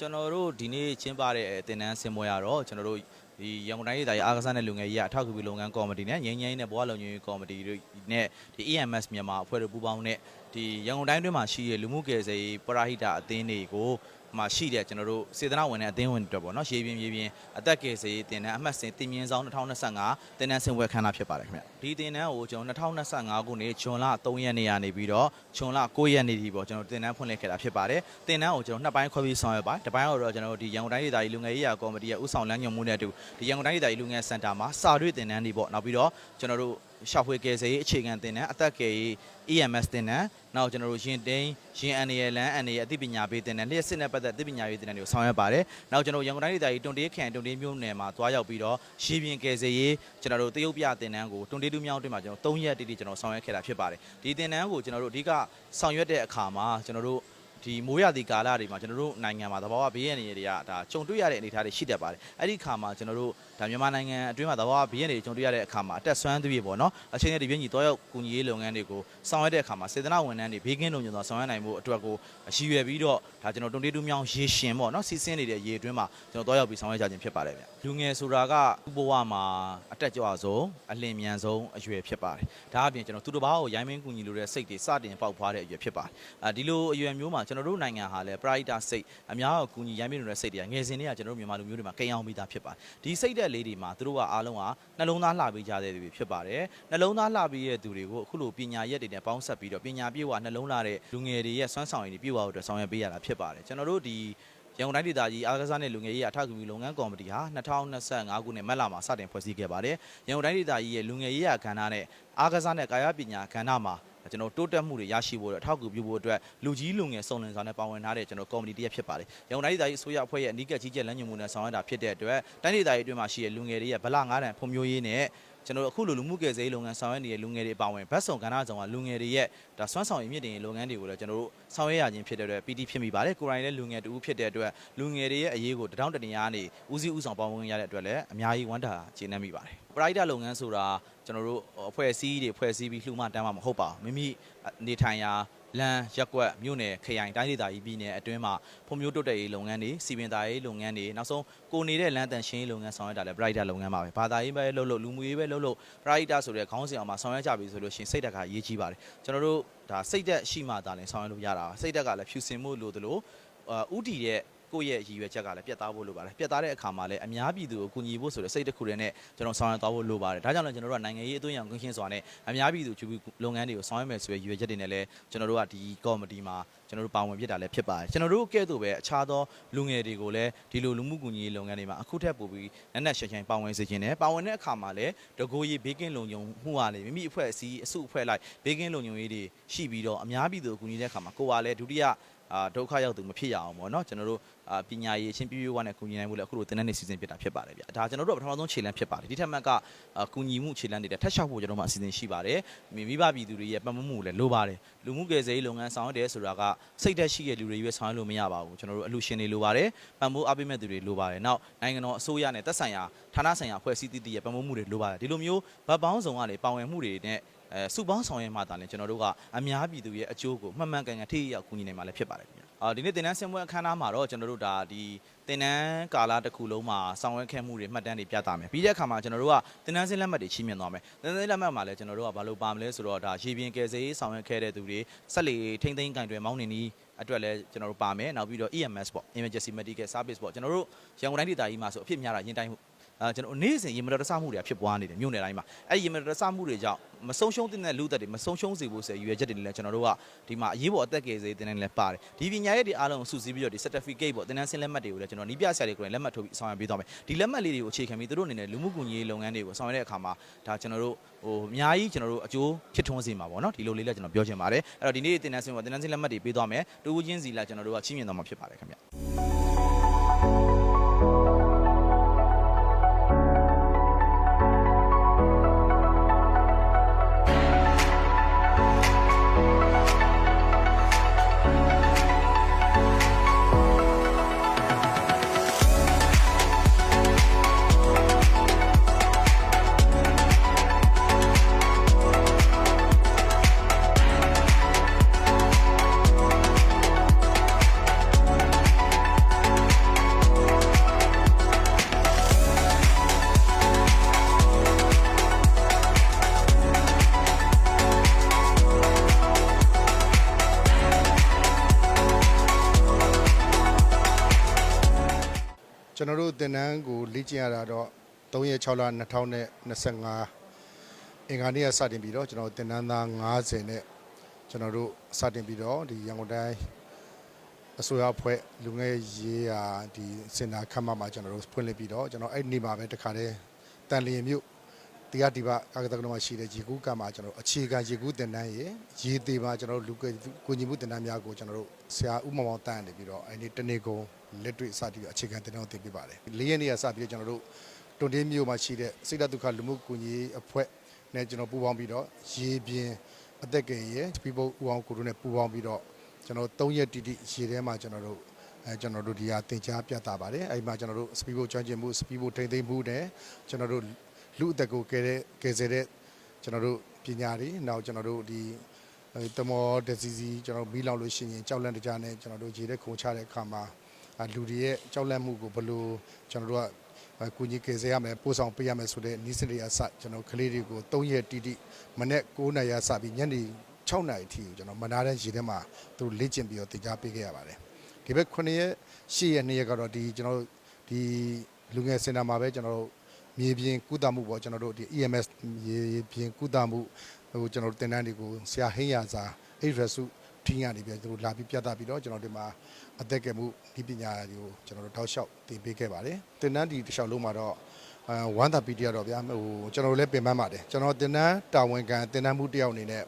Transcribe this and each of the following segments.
ကျွန်တော်တို့ဒီနေ့ကျင်းပတဲ့တင်နန်းဆင်ပွဲရတော့ကျွန်တော်တို့ဒီရန်ကုန်တိုင်းဒေသကြီးအားကစားနဲ့လူငယ်ရေးအထောက်အကူပြုလုပ်ငန်းကော်မတီနဲ့ငင်းငင်းနဲ့ဘဝလုံခြုံရေးကော်မတီတို့နဲ့ဒီ EMS မြန်မာအဖွဲ့တို့ပူးပေါင်းနဲ့ဒီရန်ကုန်တိုင်းတွင်းမှာရှိတဲ့လူမှုကယ်ဆယ်ရေးပရဟိတအသင်းတွေကိုမှာရှိတဲ့ကျွန်တော်တို့စေတနာဝန်နဲ့အသင်းဝင်တွေပေါ့နော်ရေပြင်အသက်ကယ်ဆယ်ရေးတင်နန်းအမှတ်စဉ်တင်မြင့်ဆောင်2025တင်နန်းဆင်ပွဲခမ်းနားဖြစ်ပါတယ်ခင်ဗျဒီတင်နန်းကိုကျွန်တော်2025ခုနှစ်ဇွန်လ3ရက်နေ့ကနေပြီးတော့ဇွန်လ9ရက်နေ့ထိပေါ့ကျွန်တော်တင်နန်းဖွင့်လှစ်ခဲ့တာဖြစ်ပါတယ်တင်နန်းကိုကျွန်တော်နှစ်ပိုင်းခွဲပြီးဆောင်ရွက်ပါတစ်ပိုင်းတော့ကျွန်တော်ဒီရန်ကုန်တိုင်းဒေသကြီးလူငယ်ရေးရာကော်မတီရဲ့ဥဆောင်လမ်းညွှန်မှုနဲ့အတူဒီရန်ကုန်တိုင်းဒေသကြီးလူငယ်စင်တာမှာစာတွေ့တင်နန်းတွေပေါ့နောက်ပြီးတော့ကျွန်တော်တို့ရှာဖွေကယ်ဆယ်ရေးအခြေခံတင်နန်းအသက်ကယ်ရေး EMS တင်နန်းနောက်ကျွန်တော်တို့ရင်တိန်ရင်အန်ရလန်အန်ရအသိပညာပေးတင်နန်းလျှက်စစ်နဲ့ပတ်သက်အသိပညာရေးတင်နန်းတွေကိုဆောင်ရွက်ပါတယ်နောက်ကျွန်တော်ရန်ကုန်တိုင်းဒေသကြီးတွန်တေးခရိုင်တွန်တေးမြို့နယ်မှာသွားရောက်ပြီးတော့ရေပြင်ကယ်ဆယ်ရေးကျွန်တော်တို့တရုတ်ပြတင်နန်းကိုတွန်တေးတူးမြောင်းတွင်းမှာကျွန်တော်3ရက်တိတိကျွန်တော်ဆောင်ရွက်ခဲ့တာဖြစ်ပါတယ်ဒီတင်နန်းကိုကျွန်တော်တို့အဓိကဆောင်ရွက်တဲ့အခါမှာကျွန်တော်တို့ဒီမိုးရသည့်ကာလတွေမှာကျွန်တော်တို့နိုင်ငံမှာသဘာဝဘေးရန်တွေကဒါကြုံတွေ့ရတဲ့အနေအထားတွေရှိတတ်ပါတယ်အဲ့ဒီအခါမှာကျွန်တော်တို့ဒါမြန်မာနိုင်ငံအတွင်းမှာသဘာဝဘေးရန်တွေကြုံတွေ့ရတဲ့အခါမှာအတက်ဆွမ်းသွေးပေါ့နော်အချိန်နဲ့ဒီပြည့်ညီတော့ရောက်ကူညီရေးလုပ်ငန်းတွေကိုဆောင်ရွက်တဲ့အခါမှာစေတနာဝန်ထမ်းတွေဘေးကင်းလုံခြုံစွာဆောင်ရွက်နိုင်မှုအတွက်ကိုရည်ရွယ်ပြီးတော့ဒါကျွန်တော်တွန်တေးတူးမြောင်းရေရှင်ပေါ့နော်စီးဆင်းနေတဲ့ရေအတွင်းမှာကျွန်တော်တော့ရောက်ပြီးဆောင်ရွက်ကြခြင်းဖြစ်ပါတယ်ဗျလူငယ်ဆိုတာကဘဝမှာအတက်ကြွဆုံးအလင်းမြန်ဆုံးအရွယ်ဖြစ်ပါတယ်ဒါအပြင်ကျွန်တော်သူတစ်ပါးကိုရိုင်းမင်းကူညီလိုတဲ့စိတ်တွေစတင်ပေါက်ဖွားတဲ့အရွယ်ဖြစ်ပါတယ်ဒီလိုအရွယ်မျိုးမှာကျွန်တော်တို့နိုင်ငံဟာလည်းပရိုက်တာစိတ်အများကိုကူညီရိုင်းမင်းလိုတဲ့စိတ်တွေကငယ်စဉ်တွေကကျွန်တော်တို့မြန်မာလူမျိုးတွေမှာကိန်းအောင်ပြီးသားဖြစ်ပါတယ်ဒီစိတ်သက်လေးတွေမှာသူတို့ကအားလုံးကနှလုံးသားလှပေးကြတဲ့သူတွေဖြစ်ပါတယ်နှလုံးသားလှပေးတဲ့သူတွေကိုအခုလိုပညာရက်တွေနဲ့ပေါင်းဆက်ပြီးတော့ပညာပြည့်ဝနှလုံးလှတဲ့လူငယ်တွေရဲ့စွမ်းဆောင်ရည်တွေပြည့်ဝဖို့အတွက်ဆောင်ရွက်ပေးရတာဖြစ်ပါတယ်ကျွန်တော်တို့ဒီရန်ကုန်တိုင်းဒေသကြီးအားကစားနဲ့လူငယ်ရေးအထောက်အကူပြုလုပ်ငန်းကော်မတီဟာ2025ခုနှစ်မတ်လမှာစတင်ဖွဲ့စည်းခဲ့ပါတယ်ရန်ကုန်တိုင်းဒေသကြီးရဲ့လူငယ်ရေးရာကဏ္ဍနဲ့အားကစားနဲ့ကာယပညာကဏ္ဍမှာကျွန်တော်တိုးတက်မှုတွေရရှိဖို့အတွက်အထောက်အကူပြုဖို့အတွက်လူကြီးလူငယ်စုံလင်စွာနဲ့ပါဝင်ထားတဲ့ကျွန်တော်ကော်မတီတစ်ရပ်ဖြစ်ပါတယ်။ရန်ကုန်တိုင်းဒေသကြီးအစိုးရအဖွဲ့ရဲ့အနီးကပ်ကြီးကြပ်လမ်းညွှန်မှုနဲ့ဆောင်ရွက်တာဖြစ်တဲ့အတွက်တိုင်းဒေသကြီးအတွင်းမှာရှိတဲ့လူငယ်တွေရဲ့ဗလ9တန်းဖွံ့ဖြိုးရေးနဲ့ကျွန်တော်အခုလူမှုကယ်ဆယ်ရေးလုပ်ငန်းဆောင်ရွက်နေတဲ့လူငယ်တွေပါဝင်ဗတ်စုံကဏ္ဍဆောင်ကလူငယ်တွေရဲ့ဒါစွမ်းဆောင်ရည်မြင့်တင်ရေးလုပ်ငန်းတွေကိုလည်းကျွန်တော်တို့ဆောင်ရွက်ရခြင်းဖြစ်တဲ့အတွက် PT ဖြစ်မိပါတယ်ကိုရိုင်းလည်းလူငယ်တူဖြစ်တဲ့အတွက်လူငယ်တွေရဲ့အရေးကိုတထောင်တနေရာနေဦးစီးဦးဆောင်ပေါင်းဝင်ရတဲ့အတွက်လည်းအများကြီးဝမ်းသာကျေနပ်မိပါတယ်ပရိုက်တာလုပ်ငန်းဆိုတာကျွန်တော်တို့အဖွဲ့အစည်းတွေဖွဲ့စည်းပြီးလှူမတန်းမှာမဟုတ်ပါဘူးမိမိနေထိုင်ရာလမ်းရက်ကွက်မြို့နယ်ခရိုင်တိုင်းဒေသကြီးပြည်နယ်အတွင်းမှာဖွံ့ဖြိုးတိုးတက်ရေးလုပ်ငန်းတွေစီပင်သားရေးလုပ်ငန်းတွေနောက်ဆုံးကိုနေတဲ့လမ်းတန်ရှင်းရေးလုပ်ငန်းဆောင်ရွက်တာလည်းပရိုက်တာလုပ်ငန်းပါပဲဘာသာရေးပဲလုပ်လူမှုရေးပဲလုပ်ပရိုက်တာဆိုတဲ့ခေါင်းစဉ်အောင်မှာဆောင်ရွက်ကြပြီဆိုလို့ရှိရင်စိတ်ဓာတ်ကအရေးကြီးပါတယ်ကျွန်တော်တို့ဒါစိတ်ဓာတ်ရှိမှသာလည်းဆောင်ရွက်လို့ရတာပါစိတ်ဓာတ်ကလည်းဖြူစင်မှုလို့သလိုဥတီရဲ့ကိုယ့်ရဲ့ရည်ရွယ်ချက်ကလည်းပြတ်သားဖို့လိုပါတယ်ပြတ်သားတဲ့အခါမှာလည်းအများပြည်သူကိုကူညီဖို့ဆိုတဲ့စိတ်တစ်ခုတည်းနဲ့ကျွန်တော်ဆောင်ရွက်သွားဖို့လိုပါတယ်ဒါကြောင့်လည်းကျွန်တော်တို့ကနိုင်ငံရေးအသွင်ရောင်ကင်းရှင်းစွာနဲ့အများပြည်သူကျူလုပ်ငန်းတွေကိုဆောင်ရွက်မယ်ဆိုတဲ့ရည်ရွယ်ချက်တွေနဲ့လည်းကျွန်တော်တို့ကဒီကော်မတီမှာကျွန်တော်တို့ပါဝင်ဖြစ်တာလည်းဖြစ်ပါတယ်ကျွန်တော်တို့ကဲ့သို့ပဲအခြားသောလူငယ်တွေကိုလည်းဒီလိုလူမှုကူညီရေးလုပ်ငန်းတွေမှာအခုထက်ပိုပြီးနက်နက်ရှိုင်ရှိုင်ပါဝင်စေခြင်းနဲ့ပါဝင်တဲ့အခါမှာလည်းတကိုယ်ရေးဘေးကင်းလုံခြုံမှုဟာလေမိမိအဖွဲ့အစည်းအစုအဖွဲ့လိုက်ဘေးကင်းလုံခြုံရေးတွေရှိပြီးတော့အများပြည်သူကိုကူညီတဲ့အခါမှာကိုယ်ကလည်းဒုတိယဒုက္ခရောက်သူမဖြစ်ရအောင်ပေါ့နော်ကျွန်တော်တို့ပညာရေးအချင်းပြည့်ဝနဲ့ကူညီနိုင်ဖို့လည်းအခုလိုတင်တဲ့နေ့စီစဉ်ဖြစ်တာဖြစ်ပါတယ်ဗျဒါကျွန်တော်တို့ပထမဆုံးခြေလှမ်းဖြစ်ပါတယ်ဒီထက်မှကကူညီမှုခြေလှမ်းတွေထပ်လျှောက်ဖို့ကျွန်တော်တို့မှအစီအစဉ်ရှိပါတယ်မိဘပြည်သူတွေရဲ့ပတ်မမှုလည်းလိုပါတယ်လူမှုကယ်ဆယ်ရေးလုပ်ငန်းဆောင်ရွက်တယ်ဆိုတာကစိတ်သက်ရှိတဲ့လူတွေရွေးဆောင်ရွက်လို့မရပါဘူးကျွန်တော်တို့အလှူရှင်တွေလိုပါတယ်ပတ်မိုးအားပေးမဲ့သူတွေလိုပါတယ်နောက်နိုင်ငံတော်အစိုးရနဲ့သက်ဆိုင်ရာဌာနဆိုင်ရာဖွဲ့စည်းတည်ရဲ့ပတ်မိုးမှုတွေလိုပါတယ်ဒီလိုမျိုးဗတ်ပေါင်းဆောင်ကနေပါဝင်မှုတွေနဲ့စုပေါင်းဆောင်ရွက်မှသာလည်းကျွန်တော်တို့ကအများပြည်သူရဲ့အကျိုးကိုမှန်မှန်ကန်ကန်ထိရောက်ကူညီနိုင်မှာလည်းဖြစ်ပါတယ်ခင်ဗျဒီနေ့တင်နန်းဆင်ပွဲအခမ်းအနားမှာတော့ကျွန်တော်တို့ဒါဒီတင်နန်းကာလတစ်ခုလုံးမှာဆောင်ရွက်ခဲ့မှုတွေမှတ်တမ်းတွေပြသမယ်ပြီးတဲ့အခါမှာကျွန်တော်တို့ကတင်နန်းစင်းလက်မှတ်တွေချီးမြှင့်သွားမယ်တင်နန်းစင်းလက်မှတ်မှာလည်းကျွန်တော်တို့ကဘာလို့ပါမလဲဆိုတော့ဒါရေပြင်ကယ်ဆယ်ရေးဆောင်ရွက်ခဲ့တဲ့သူတွေဆက်လေထိမ့်သိမ်းကင်တွေမောင်းနေနီးအတွက်လည်းကျွန်တော်တို့ပါမယ်နောက်ပြီးတော့ EMS ပေါ့ Emergency Medical Service ပေါ့ကျွန်တော်တို့ရန်ကုန်တိုင်းဒေသကြီးမှာဆိုအဖြစ်များတာရင်တိုင်းမှုကျွန်တော်နေ့စဉ်ရေမတော်တဆမှုတွေဖြစ်ပွားနေတယ်မြို့နယ်တိုင်းမှာအဲ့ဒီရေမတော်တဆမှုတွေကြောင့်မဆုံးရှုံးတဲ့လူသက်တွေမဆုံးရှုံးစေဖို့ဆိုရည်ရွယ်ချက်တွေလည်းကျွန်တော်တို့ကဒီမှာအရေးပေါ်အသက်ကယ်ဆယ်တင်နေလည်းပါတယ်ဒီပညာရေးတွေအားလုံးစုစည်းပြီးတော့ဒီ certificate ပေါ့တင်နန်းစင်းလက်မှတ်တွေကိုလည်းကျွန်တော်နီးပြဆရာတွေကိုလည်းလက်မှတ်ထိုးပြီးဆောင်ရွက်ပေးသွားမယ်ဒီလက်မှတ်လေးတွေကိုအခြေခံပြီးသူတို့အနေနဲ့လူမှုကူညီရေးလုပ်ငန်းတွေကိုဆောင်ရွက်တဲ့အခါမှာဒါကျွန်တော်တို့အများကြီးကျွန်တော်တို့အကျိုးဖြစ်ထွန်းစေမှာပေါ့နော်ဒီလိုလေးလည်းကျွန်တော်ပြောချင်ပါတယ်အဲ့တော့ဒီနေ့တင်နန်းစင်းလက်မှတ်တွေပေးသွားမယ်တူဦးချင်းစီလာကျွန်တော်တို့ကချီးမြှင့်သွားမှာဖြစ်ပါတယ်ခင်ဗျ ကျွန်တော်တို့တင်နန်းကိုလေ့ကျင့်ရတာတော့3ရက်6လ2025အင်္ဂါနေ့ကစတင်ပြီးတော့ကျွန်တော်တင်နန်းသား90နဲ့ကျွန်တော်တို့စတင်ပြီးတော့ဒီရန်ကုန်တိုင်းအစိုးရအဖွဲ့လူငယ်ရေးရာဒီစင်တာခမ်းမမှာကျွန်တော်တို့ဖွင့်လှစ်ပြီးတော့ကျွန်တော်အဲ့ဒီနေ့မှာပဲတခါတည်းတန်လျင်မြို့တရားဒီပကာကတကနမှာရှိတဲ့ရေကူးကမှာကျွန်တော်အခြေခံရေကူးတင်နန်းရေသေးမှာကျွန်တော်တို့လူကိုညီမှုတင်နန်းများကိုကျွန်တော်တို့ဆရာဦးမောင်မောင်တန်းနေပြီးတော့အဲ့ဒီတနေ့ကုန်လက်တွေ့စတင်အခြေခံတင်နန်းတင်ပြပါတယ်၄ရက်နေ့ကစပြီးကျွန်တော်တို့တွန်တေးမြို့မှာရှိတဲ့စိတ်ဓာတ်ဒုက္ခလူမှုကူညီအဖွဲ့နဲ့ကျွန်တော်ပူးပေါင်းပြီးတော့ရေပြင်အသက်ကယ်ရေစပီးဘုတ်ဦးအောင်ကိုတို့နဲ့ပူးပေါင်းပြီးတော့ကျွန်တော်3ရက်တိတိရေထဲမှာကျွန်တော်တို့ဒီဟာတင် जा ပြသပါတယ်အဲ့မှာကျွန်တော်တို့စပီးဘုတ်ကျွမ်းကျင်မှုစပီးဘုတ်ထိမ့်သိမ့်မှုနဲ့ကျွန်တော်တို့လူအသက်ကိုကယ်ဆယ်တဲ့ကျွန်တော်တို့ပညာတွေနောက်ကျွန်တော်တို့ဒီတမောဒစီစီကျွန်တော်မီးလောင်လို့ရှိရင်ကြောက်လန့်တကြားနဲ့ကျွန်တော်တို့ရေထဲခုန်ချတဲ့အခါမှာလူတွေရဲ့ကြောက်လန့်မှုကိုဘယ်လိုကျွန်တော်တို့ကကူညီကယ်ဆယ်ရမယ်ပို့ဆောင်ပေးရမယ်ဆိုတဲ့နီးစနစ်အစကျွန်တော်ကလေးတွေကို3ရက်တိတိမနေ့9နာရီစပြီးညနေ6နာရီထိကိုကျွန်တော်မနာတဲ့ရေထဲမှာသူလေ့ကျင့်ပြီးတော့တင် जा ပေးခဲ့ရပါတယ်ဒီဘက်9ရက်10ရက်2ရက်ကတော့ဒီကျွန်တော်ဒီလူငယ်စင်တာမှာပဲကျွန်တော်တို့မြေပြင်ကုသမှုပေါ့ကျွန်တော်တို့ဒီ EMS မြေပြင်ကုသမှုဟိုကျွန်တော်တို့တင်တန်းတွေကိုဆရာဟင်းရစာအိရစုထင်းရနေပြီးသူတို့လာပြီးပြသပြီးတော့ကျွန်တော်ဒီမှာအသက်ကယ်မှုဒီပညာတွေကိုကျွန်တော်တို့ထောက်လျှောက်သင်ပေးခဲ့ပါတယ်တင်တန်းဒီတစ်လျှောက်လုံးမှာတော့ဝမ်းသာပီတီရတော့ဗျာဟိုကျွန်တော်တို့လည်းပင်ပန်းပါတယ်ကျွန်တော်တင်တန်းတာဝန်ခံတင်တန်းမှုတယောက်အနေနဲ့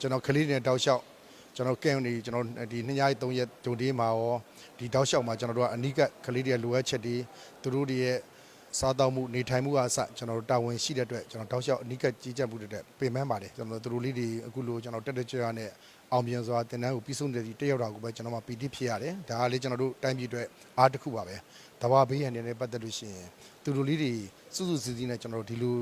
ကျွန်တော်ကလေးတွေထောက်လျှောက်ကျွန်တော်ကဲနေကျွန်တော်ဒီ2ရက်3ရက်ဂျုံတေးမှာရောဒီထောက်လျှောက်မှာကျွန်တော်တို့ကအနိကကလေးတွေလိုအပ်ချက်တွေသူတို့တွေရဲ့စားတောက်မှုနေထိုင်မှုအစကျွန်တော်တို့တာဝန်ရှိတဲ့အတွက်ကျွန်တော်တောက်လျှောက်အနိကကြီးကြပ်မှုတွေတဲ့ပင်ပန်းပါတယ်ကျွန်တော်တို့လေးတွေအခုလိုကျွန်တော်တက်တက်ကြွရနဲ့အောင်မြင်စွာတင်တန်းကိုပြီးဆုံးတဲ့ဒီတက်ရောက်တာကိုပဲကျွန်တော်မှပီတိဖြစ်ရတယ်ဒါကလေးကျွန်တော်တို့တိုင်းပြည်အတွက်အားတစ်ခုပါပဲတဘာဘေးရန်နဲ့ပတ်သက်လို့ရှိရင်သူတို့လေးတွေစုစုစည်းစည်းနဲ့ကျွန်တော်တို့ဒီလို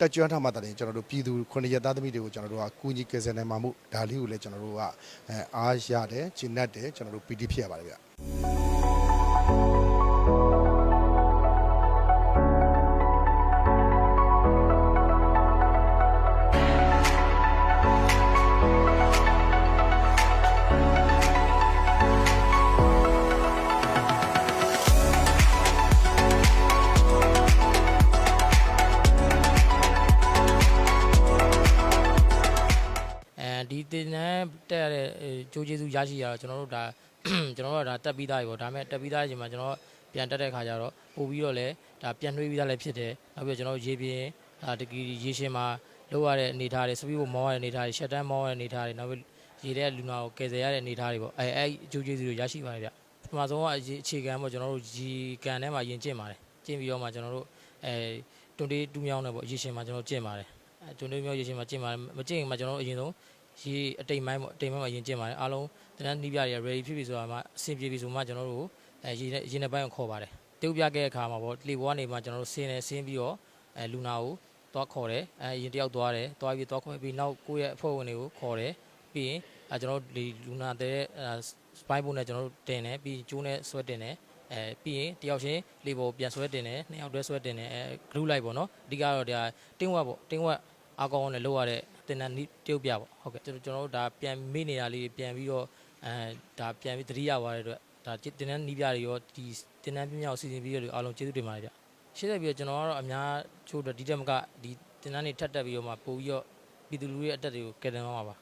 တက်ကြွထားမှတည်းကျွန်တော်တို့ပြည်သူ9ရက်သားသမီးတွေကိုကျွန်တော်တို့ကကူညီကယ်ဆယ်နိုင်မှာမို့ဒါလေးကိုလည်းကျွန်တော်တို့ကအားရတယ်ကျင့်တတ်တယ်ကျွန်တော်တို့ပီတိဖြစ်ရပါတယ်ဗျဒီတင်နန်းတက်ရတဲ့ကြိုးကျေးဇူးရရှိရတော့ကျွန်တော်တို့ဒါကျွန်တော်တို့ကဒါတက်ပြီးသားပြီပေါ့ဒါပေမဲ့တက်ပြီးသားအချိန်မှာကျွန်တော်ပြန်တက်တဲ့ခါကျတော့ပို့ပြီးတော့လည်းဒါပြန်နှွေးပြီးသားလည်းဖြစ်တယ်နောက်ပြီးတော့ကျွန်တော်ရေပြင်တကီရေရှင်မှာလောက်ရတဲ့အနေထားတွေစပီးဖို့မောင်းရတဲ့အနေထားတွေရှက်တန်းမောင်းရတဲ့အနေထားတွေနောက်ပြီးရေထဲလူနာကိုကယ်ဆယ်ရတဲ့အနေထားတွေပေါ့အဲကြိုးကျေးဇူးတွေရရှိပါတယ်ဗျပထမဆုံးကအခြေခံပေါ့ကျွန်တော်တို့ရေကန်ထဲမှာယဉ်ကျင့်ပါတယ်ကျင့်ပြီးတော့မှကျွန်တော်တို့တွန်တေးတူးမြောင်းနဲ့ပေါ့ရေရှင်မှာကျွန်တော်ကျင့်ပါတယ်တွန်တေးမြောင်းရေရှင်မှာကျင့်ပါတယ်မကျင့်ရင်မှကျွန်တော်တို့အရင်ဆုံးရေအတိမ်မိုင်းပေါ့အတိမ်မိုင်းမှာယဉ်ကျင့်ပါတယ်အားလုံးတန်းနှီးပြတွေ ready ဖြစ်ပြီဆိုတာမှအဆင်ပြေပြီဆိုမှကျွန်တော်တို့ရေနဲ့ပိုင်းကိုခေါ်ပါတယ်တုပ်ပြခဲ့တဲ့အခါမှာပေါ့လေပေါ်ကနေမှကျွန်တော်တို့ဆင်းပြီးတော့လူနာကိုသွားခေါ်တယ်ရင်တယောက်သွားတယ်သွားပြီးသွားခေါ်ပြီးနောက်ကိုယ့်ရဲ့အဖွဲ့ဝင်တွေကိုခေါ်တယ်ပြီးရင်ကျွန်တော်တို့ဒီလူနာတဲ့စပိုင်းပုံနဲ့ကျွန်တော်တို့တင်တယ်ပြီးကျိုးနဲ့ဆွဲတင်တယ်ပြီးရင်တယောက်ချင်းလေပေါ်ပြန်ဆွဲတင်တယ်နှစ်ယောက်တည်းဆွဲတင်တယ်ဂရုလိုက်ပေါ့နော်အဓိကတော့ဒါတင်းဝက်ပေါ့တင်းဝက်အားကောင်းနဲ့လောက်ရတဲ့တင်တန်းတုပ်ပြပေါ့ဟုတ်ကဲ့ကျွန်တော်တို့ဒါပြန်မေ့နေတာလေးပြန်ပြီးတော့ဒါပြန်ပြီးသတိရသွားတဲ့အတွက်ဒါတင်တန်းနီးပြတွေရောဒီတင်တန်းပြမြောက်စီစဉ်ပြီးတဲ့လူအားလုံးကျေးဇူးတင်ပါတယ်ဗျရှေ့ဆက်ပြီးတော့ကျွန်တော်ကတော့အများချို့ဒီတက်မကဒီတင်တန်းတွေထပ်တက်ပြီးတော့မှပို့ပြီးတော့ပြည်သူလူထုရဲ့အတက်တွေကိုကယ်တင်သွားမှာပါ